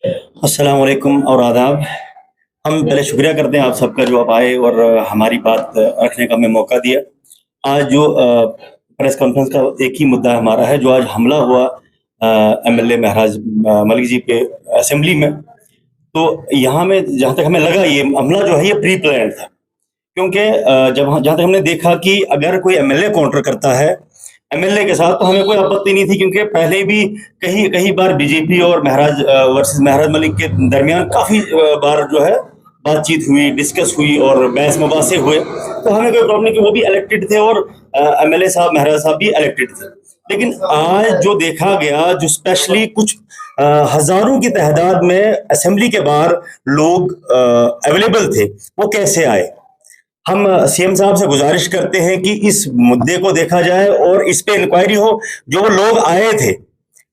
अस्सलाम वालेकुम और आदाब। हम पहले शुक्रिया करते हैं आप सबका जो आप आए और हमारी बात रखने का हमें मौका दिया। आज जो प्रेस कॉन्फ्रेंस का एक ही मुद्दा हमारा है, जो आज हमला हुआ एमएलए महराज मलिक जी पे असेंबली में। तो यहाँ में जहाँ तक हमें लगा ये हमला जो है ये प्री प्लान था। क्योंकि जब जहाँ तक हमने देखा कि अगर कोई एमएलए काउंटर करता है एमएलए के साथ तो हमें कोई आपत्ति नहीं थी, क्योंकि पहले भी कई कई बार बीजेपी और महराज वर्सेस महराज मलिक के दरमियान काफी बार जो है बातचीत हुई, डिस्कस हुई और बहस मुबासे हुए। तो हमें कोई प्रॉब्लम नहीं कि वो भी इलेक्टेड थे और एमएलए साहब महराज साहब भी इलेक्टेड थे। लेकिन आज जो देखा गया, जो स्पेशली कुछ हजारों की तादाद में असेंबली के बाहर लोग अवेलेबल थे, वो कैसे आए। हम सीएम साहब से गुजारिश करते हैं कि इस मुद्दे को देखा जाए और इस पे इंक्वायरी हो। जो लोग आए थे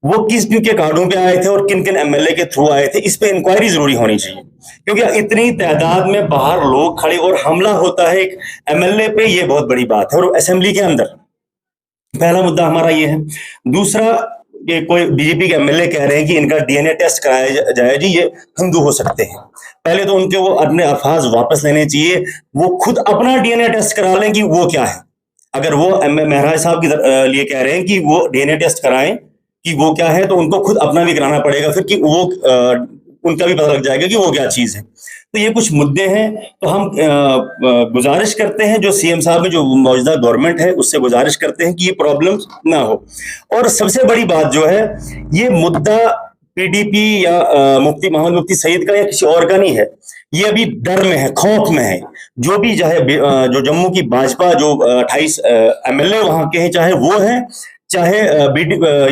वो किस किन के कार्डों पे आए थे और किन किन एमएलए के थ्रू आए थे, इस पे इंक्वायरी जरूरी होनी चाहिए। क्योंकि इतनी तादाद में बाहर लोग खड़े और हमला होता है एक एमएलए पे, ये बहुत बड़ी बात है और असेंबली के अंदर। पहला मुद्दा हमारा ये है। दूसरा, ये कोई बीजेपी के एमएलए कह रहे हैं कि इनका डीएनए टेस्ट कराया जाए जी, ये हिंदू हो सकते हैं। पहले तो उनके वो अपने अल्फाज वापस लेने चाहिए, वो खुद अपना डीएनए टेस्ट करा लें कि वो क्या है। अगर वो महराज साहब के लिए कह रहे हैं कि वो डीएनए टेस्ट कराएं कि वो क्या है, तो उनको खुद अपना भी कराना पड़ेगा फिर कि वो उनका भी पता लग जाएगा कि वो क्या चीज है। तो ये कुछ मुद्दे हैं। तो हम गुजारिश करते हैं जो सीएम साहब में जो मौजूदा गवर्नमेंट है उससे गुजारिश करते हैं कि ये प्रॉब्लम ना हो। और सबसे बड़ी बात जो है, ये मुद्दा पीडीपी या मुफ्ती मोहम्मद मुफ्ती सईद का या किसी और का नहीं है। ये अभी डर में है, खौफ में है। जो भी चाहे जो जम्मू की भाजपा जो 28 एमएलए वहां के हैं, चाहे वो हैं, चाहे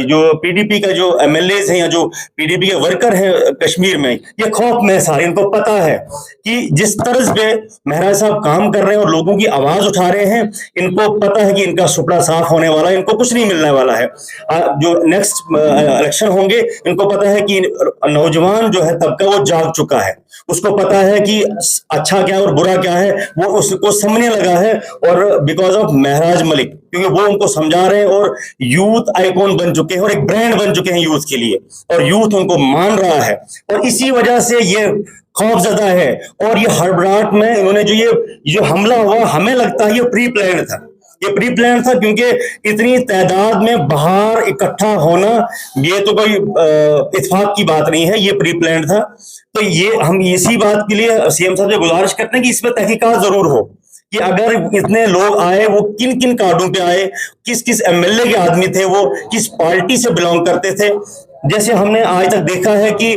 जो पीडीपी का जो एमएलए हैं या जो पीडीपी के वर्कर हैं कश्मीर में, ये खौफ में सारे। इनको पता है कि जिस तरह पे महराज साहब काम कर रहे हैं और लोगों की आवाज उठा रहे हैं, इनको पता है कि इनका सुपड़ा साफ होने वाला है, इनको कुछ नहीं मिलने वाला है। जो नेक्स्ट इलेक्शन होंगे, इनको पता है कि नौजवान जो है तबका वो जाग चुका है, उसको पता है कि अच्छा क्या और बुरा क्या है, वो उसको समझने लगा है। और बिकॉज ऑफ महराज मलिक, क्योंकि वो उनको समझा रहे हैं और यूथ आइकॉन बन चुके हैं और एक ब्रांड बन चुके हैं यूथ के लिए, और यूथ उनको मान रहा है। और इसी वजह से ये खौफजदा है। और ये हड़बड़ाहट में इन्होंने जो हमला हुआ, हमें लगता है ये प्री प्लान था। ये प्री प्लान था, क्योंकि इतनी तादाद में बाहर इकट्ठा होना ये तो कोई इत्तेफाक की बात नहीं है, ये प्री प्लान था। तो ये हम इसी बात के लिए सीएम साहब से गुजारिश करते हैं कि इस पर तहकीकात जरूर हो कि अगर इतने लोग आए, वो किन किन कार्डों पे आए, किस किस एमएलए के आदमी थे, वो किस पार्टी से बिलोंग करते थे। जैसे हमने आज तक देखा है कि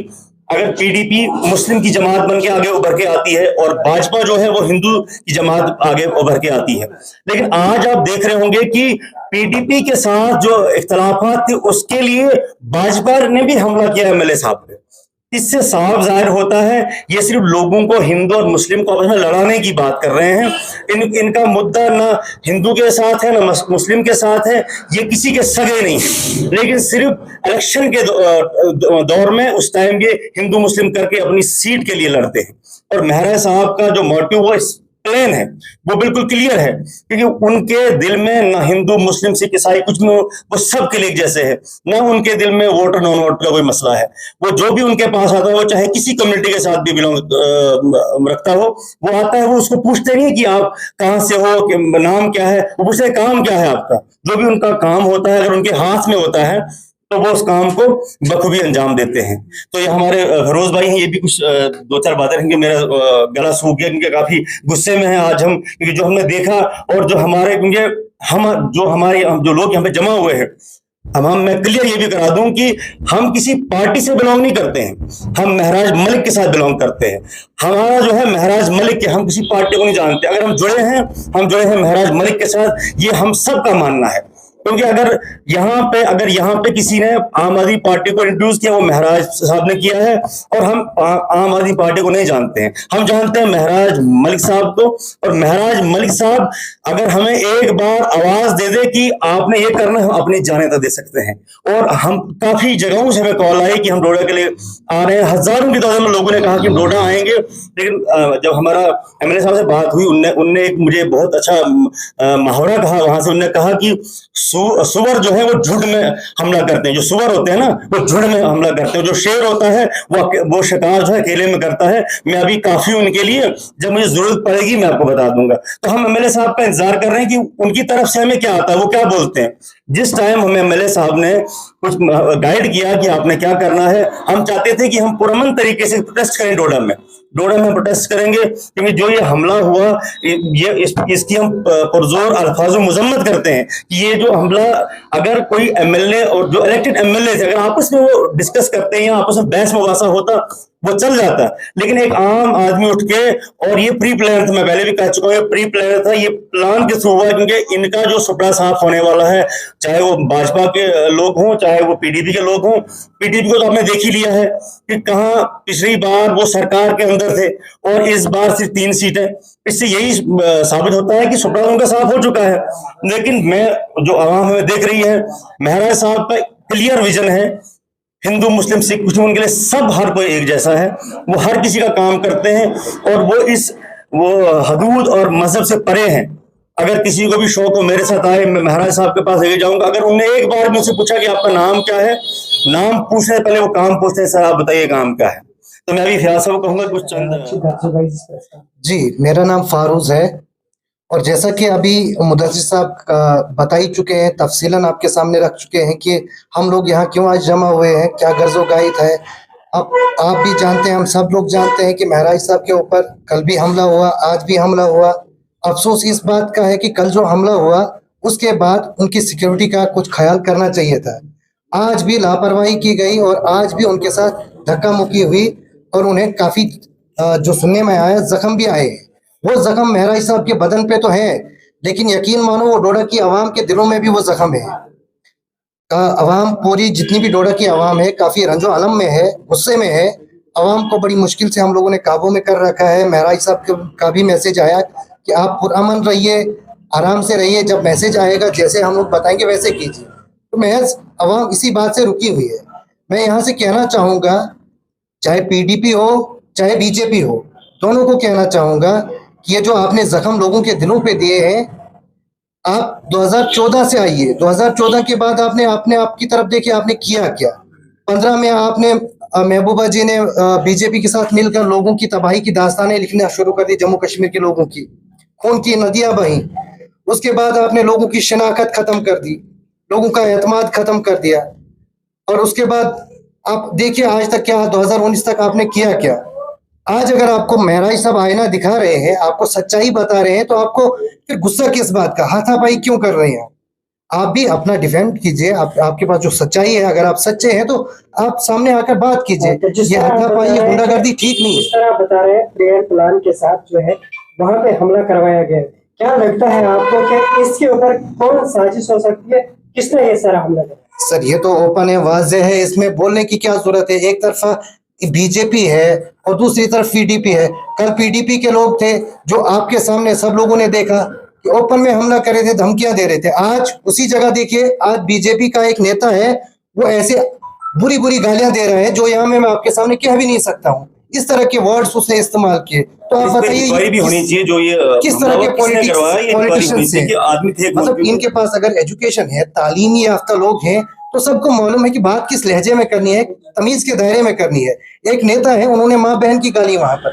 अगर पीडीपी मुस्लिम की जमात बन के आगे उभर के आती है और भाजपा जो है वो हिंदू की जमात आगे उभर के आती है। लेकिन आज आप देख रहे होंगे कि पीडीपी के साथ जो इख्तलाफात थे उसके लिए भाजपा ने भी हमला किया एमएलए साहब पे। इससे साफ जाहिर होता है ये सिर्फ लोगों को, हिंदू और मुस्लिम को आपस में लड़ाने की बात कर रहे हैं। इनका मुद्दा ना हिंदू के साथ है ना मुस्लिम के साथ है, ये किसी के सगे नहीं है। लेकिन सिर्फ इलेक्शन के दौर में उस टाइम ये हिंदू मुस्लिम करके अपनी सीट के लिए लड़ते हैं। और महराज साहब का जो मोटिव वो प्लेन है, वो बिल्कुल क्लियर है, क्योंकि उनके दिल में ना हिंदू मुस्लिम सिख ईसाई कुछ में, वो सब के लिए जैसे है। ना उनके दिल में वोट और नॉन वोट का कोई मसला है। वो जो भी उनके पास आता है, वो चाहे किसी कम्युनिटी के साथ भी बिलोंग रखता हो, वो आता है, वो उसको पूछते नहीं है कि आप कहाँ से हो, कि नाम क्या है, वो पूछते हैं काम क्या है आपका। जो भी उनका काम होता है, अगर उनके हाथ में होता है तो वो उस काम को बखूबी अंजाम देते हैं। तो ये हमारे फरोज भाई हैं, ये भी कुछ दो चार बातें रहेंगे। मेरा गला सूख गया क्योंकि काफी गुस्से में है आज हम, क्योंकि जो हमने देखा और जो हमारे, क्योंकि हम जो हमारे जो लोग यहाँ पे जमा हुए हैं, हम मैं क्लियर ये भी करा दूं कि हम किसी पार्टी से बिलोंग नहीं करते हैं, हम महराज मलिक के साथ बिलोंग करते हैं। हमारा जो है महराज मलिक के, हम किसी पार्टी को नहीं जानते। अगर हम जुड़े हैं महराज मलिक के साथ, ये हम सब का मानना है। क्योंकि अगर यहाँ पे किसी ने आम आदमी पार्टी को इंट्रोड्यूस किया, वो महराज साहब ने किया है। और हम आम आदमी पार्टी को नहीं जानते हैं, हम जानते हैं महराज मलिक साहब को। और महराज मलिक साहब अगर हमें एक बार आवाज दे दे कि आपने ये करना है, हम अपनी जाने तक दे सकते हैं। और हम काफी जगहों से हमें कॉल आई कि हम डोडा के लिए आ रहे हैं, हजारों की तादाद में लोगों ने कहा कि डोडा आएंगे। लेकिन जब हमारा एमएलए साहब से बात हुई, उनने एक मुझे बहुत अच्छा मुहावरा कहा वहां से। उन्होंने कहा कि सुअर जो है वो झुंड में हमला करते हैं, जो सुअर होते हैं ना वो झुंड में हमला करते हैं, जो शेर होता है वो शिकार जो है अकेले में करता है। मैं अभी काफी हूं उनके लिए, जब मुझे जरूरत पड़ेगी मैं आपको बता दूंगा। तो हम एमएलए साहब का इंतजार कर रहे हैं कि उनकी तरफ से हमें क्या आता है, वो क्या बोलते हैं। जिस टाइम हमें एमएलए साहब ने कुछ गाइड किया कि आपने क्या करना है, हम चाहते थे कि हम पुरअमन तरीके से प्रोटेस्ट करें डोडा में प्रोटेस्ट करेंगे, क्योंकि जो ये हमला हुआ इसकी हम पुरजोर अल्फाजों मजम्मत करते हैं कि ये जो हमला, अगर कोई एमएलए और जो इलेक्टेड एमएलए थे अगर आपस में वो डिस्कस करते हैं या आपस में बहस मुबासा होता वो चल जाता, लेकिन एक आम आदमी उठ के, और ये प्री प्लान था, मैं पहले भी कह चुका हूँ ये प्री प्लान था, ये प्लान के थ्रू हुआ, क्योंकि इनका जो सुपड़ा साफ होने वाला है, चाहे वो भाजपा के लोग हों चाहे वो पीडीपी के लोग हों। पीडीपी को तो आपने देख ही लिया है कि कहां पिछली बार वो सरकार के अंदर थे और इस बार सिर्फ 3 सीटें। इससे यही साबित होता है कि सुपड़ा उनका साफ हो चुका है। लेकिन मैं जो आवाम हमें देख रही है, महराज साहब का क्लियर विजन है, हिंदू मुस्लिम सिख कुछ उनके लिए सब हर कोई एक जैसा है, वो हर किसी का काम करते हैं और वो हदूद और मजहब से परे हैं। अगर किसी को भी शौक हो मेरे साथ आए, मैं महराज साहब के पास लेके जाऊंगा। अगर उन्होंने एक बार मुझसे पूछा कि आपका नाम क्या है, नाम पूछने पहले वो काम पूछते हैं, सर आप बताइए काम क्या है। तो मैं अभी फयाज साहब को कहूंगा कुछ चंद। जी, मेरा नाम फारूज है और जैसा कि अभी मुदस्सिर साहब बता ही चुके हैं, तफसीलन आपके सामने रख चुके हैं कि हम लोग यहाँ क्यों आज जमा हुए हैं, क्या गर्जो गायत है। अब आप भी जानते हैं, हम सब लोग जानते हैं कि महराज साहब के ऊपर कल भी हमला हुआ, आज भी हमला हुआ। अफसोस इस बात का है कि कल जो हमला हुआ उसके बाद उनकी सिक्योरिटी का कुछ ख्याल करना चाहिए था। आज भी लापरवाही की गई और आज भी उनके साथ धक्का मुक्की हुई और उन्हें काफ़ी जो सुनने में आया जख्म भी आए। वो जख्म महराज साहब के बदन पे तो है, लेकिन यकीन मानो वो डोडा की आवाम के दिलों में भी वो जख्म है। आवाम पूरी जितनी भी डोडा की आवाम है काफ़ी रंजो अलम में है, गुस्से में है। आवाम को बड़ी मुश्किल से हम लोगों ने काबू में कर रखा है। महराज साहब का भी मैसेज आया कि आप पुरअमन रहिए, आराम से रहिए, जब मैसेज आएगा जैसे हम लोग बताएंगे वैसे कीजिए। तो महज आवाम इसी बात से रुकी हुई है। मैं यहाँ से कहना चाहूँगा, चाहे पीडीपी हो चाहे बीजेपी हो, दोनों को कहना चाहूँगा कि ये जो आपने जख्म लोगों के दिलों पे दिए हैं, आप 2014 से आइए। 2014 के बाद आपने आपकी तरफ देखिए आपने किया क्या। 15 में आपने महबूबा जी ने बीजेपी के साथ मिलकर लोगों की तबाही की दास्तानें लिखना शुरू कर दी, जम्मू कश्मीर के लोगों की खून की नदियां बहीं। उसके बाद आपने लोगों की शनाख्त खत्म कर दी, लोगों का एतमाद खत्म कर दिया। और उसके बाद आप देखिए आज तक क्या, 2019 तक आपने किया क्या। आज अगर आपको महराज साहब आईना दिखा रहे हैं, आपको सच्चाई बता रहे हैं, तो आपको फिर गुस्सा किस बात का, हाथापाई क्यों कर रहे हैं। आप भी अपना डिफेंड कीजिए। आपके पास जो सच्चाई है, अगर आप सच्चे हैं तो आप सामने आकर बात कीजिए। ये हाथापाई गुंडागर्दी ठीक नहीं है। जिस तरह आप बता रहे हैं प्रेयर प्लान के साथ जो है वहां पे हमला करवाया गया, क्या लगता है आपको कि इसके ऊपर कौन साजिश हो सकती है, किसने ये सारा हमला किया? सर ये तो ओपन है, वाज़ेह है, इसमें बोलने की क्या जरूरत है। एक तरफा बीजेपी है और दूसरी तरफ पीडीपी है। कल पीडीपी के लोग थे जो आपके सामने सब लोगों ने देखा कि ओपन में हमला कर रहे थे, धमकियां दे रहे थे। आज उसी जगह देखिए, आज बीजेपी का एक नेता है वो ऐसे बुरी बुरी गालियां दे रहा है जो यहाँ में मैं आपके सामने कह भी नहीं सकता हूँ। इस तरह के वर्ड्स उसने इस्तेमाल किए। तो आप बताइए भी होनी चाहिए जो ये किस तरह के पॉलिटिशियंस हैं। आदमी थे, मतलब इनके पास अगर एजुकेशन है, तालीमी याफ्ता लोग हैं, तो सबको मालूम है कि बात किस लहजे में करनी है, तमीज के दायरे में करनी है। एक नेता है, उन्होंने माँ बहन की गाली वहां पर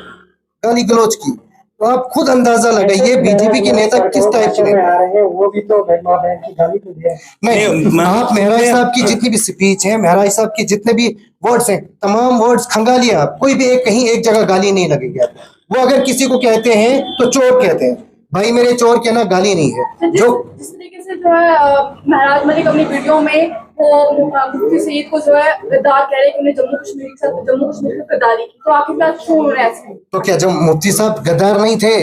गाली गलौज की, तो आप खुद अंदाजा लगाइए बीजेपी के नेता किस टाइप के हैं। वो भी तो माँ बहन की गाली तो दिया नहीं। आप महराज साहब की जितनी भी स्पीच है, महराज साहब की जितने भी वर्ड्स हैं, तमाम वर्ड्स खंगाली आप, कोई भी एक कहीं एक जगह गाली नहीं लगेगी। वो अगर किसी को कहते हैं तो चोर कहते हैं, भाई मेरे चोर कहना गाली नहीं है। जो जिस तरीके से जो है महराज मलिक अपनी वीडियो में वो मुफ्ती सईद को जो है गद्दार कह रहे हैं कि उन्हें जम्मू कश्मीर के साथ जम्मू कश्मीर की गद्दारी की, तो आखिरकार क्यों हो रहा है ऐसे? तो क्या जब मुफ्ती साहब गद्दार नहीं थे?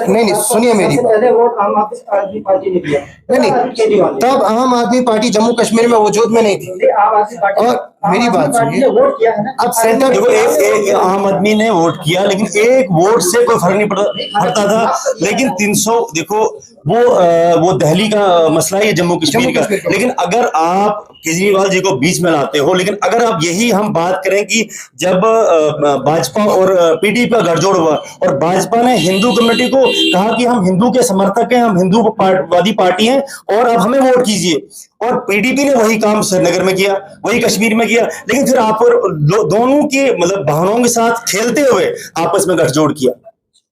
नहीं सुनिए मेरी बात। आम आदमी पार्टी ने दिया, नहीं तब आम आदमी पार्टी जम्मू कश्मीर में वजूद में नहीं थी। और मेरी बात सुनिए, वोट किया है ना, अब सेंटर देखो एक आम आदमी ने वोट किया, लेकिन एक वोट से कोई फर्क नहीं पड़ता था। लेकिन 300 देखो वो दिल्ली का मसला है, ये जम्मू कश्मीर का। लेकिन अगर आप केजरीवाल जी को बीच में लाते हो, लेकिन अगर आप यही हम बात करें कि जब भाजपा और पीडीपी का गठजोड़ हुआ और भाजपा ने हिंदू कम्युनिटी को कहा कि हम हिंदू के समर्थक हैं, हम हिंदू वादी पार्टी हैं और अब हमें वोट कीजिए, और पीडीपी ने वही काम श्रीनगर में किया, वही कश्मीर में किया, लेकिन फिर आप दोनों के मतलब भावनाओं के साथ खेलते हुए आपस में गठजोड़ किया,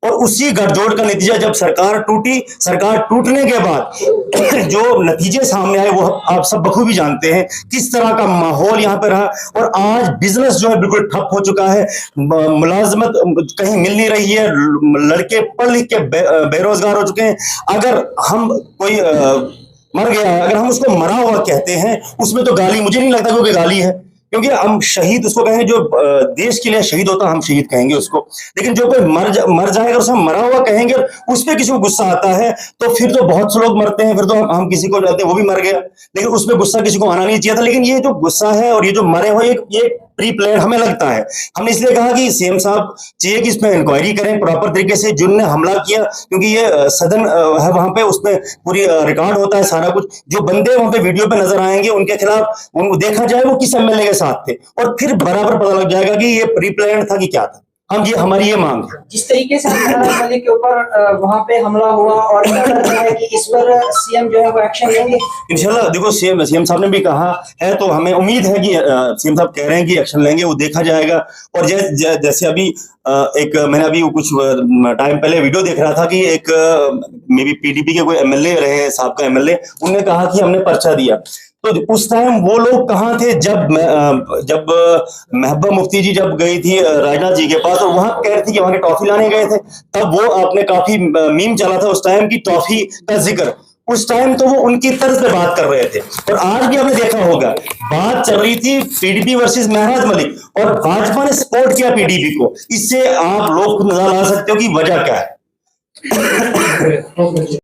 और उसी गठजोड़ का नतीजा जब सरकार टूटी, सरकार टूटने के बाद जो नतीजे सामने आए वो आप सब बखूबी जानते हैं किस तरह का माहौल यहाँ पे रहा। और आज बिजनेस जो है बिल्कुल ठप हो चुका है, मुलाजमत कहीं मिल नहीं रही है, लड़के पढ़ लिख के बेरोजगार हो चुके हैं। अगर हम कोई मर गया है, अगर हम उसको मरा हुआ कहते हैं, उसमें तो गाली मुझे नहीं लगता क्योंकि गाली है, क्योंकि हम शहीद उसको कहेंगे, जो देश के लिए शहीद होता हम शहीद कहेंगे उसको। लेकिन जो कोई मर जाएगा उसमें मरा हुआ कहेंगे, उस पर किसी को गुस्सा आता है तो फिर तो बहुत से लोग मरते हैं, फिर तो हम किसी को जाते हैं वो भी मर गया, लेकिन उसमें गुस्सा किसी को आना नहीं चाहिए था। लेकिन ये जो गुस्सा है और ये जो मरे हुए ये प्री प्लान हमें लगता है। हमने इसलिए कहा कि सीएम साहब चाहिए कि इसमें इंक्वायरी करें प्रॉपर तरीके से, जिनने हमला किया, क्योंकि ये सदन है वहां पे, उसमें पूरी रिकॉर्ड होता है सारा कुछ, जो बंदे वहां पे वीडियो पे नजर आएंगे उनके खिलाफ उनको देखा जाए वो किस एमएलए के साथ थे, और फिर बराबर पता लग जाएगा कि ये प्री प्लान था कि क्या था। हम ये हमारी ये मांग है। जिस तरीके से मेहराज मलिक के ऊपर वहां पे हमला हुआ और क्या लगता है कि इस पर सीएम जो है वो एक्शन लेंगे? इंशाल्लाह देखो सीएम साहब ने भी कहा है, तो हमें उम्मीद है कि सीएम साहब कह रहे हैं कि एक्शन लेंगे, वो देखा जाएगा। और जैसे अभी एक मैंने अभी कुछ टाइम पहले वीडियो देख रहा था कि एक मे बी पीडीपी के कोई एमएलए रहे, साहब का एमएलए, उन्होंने कहा कि हमने पर्चा दिया, तो उस टाइम वो लोग कहाँ थे जब महबूबा मुफ्ती जी जब गई थी राजनाथ जी के पास और वहां कह रही थी कि वहां की टॉफी लाने गए थे, तब वो आपने काफी मीम चला था उस टाइम की टॉफी का जिक्र, उस टाइम तो वो उनकी तर्ज पे बात कर रहे थे। और आज भी आपने देखा होगा बात चल रही थी पीडीपी वर्सेस महराज मलिक, और भाजपा ने सपोर्ट किया पीडीपी को। इससे आप लोग खुद नजर ला सकते हो कि वजह क्या है।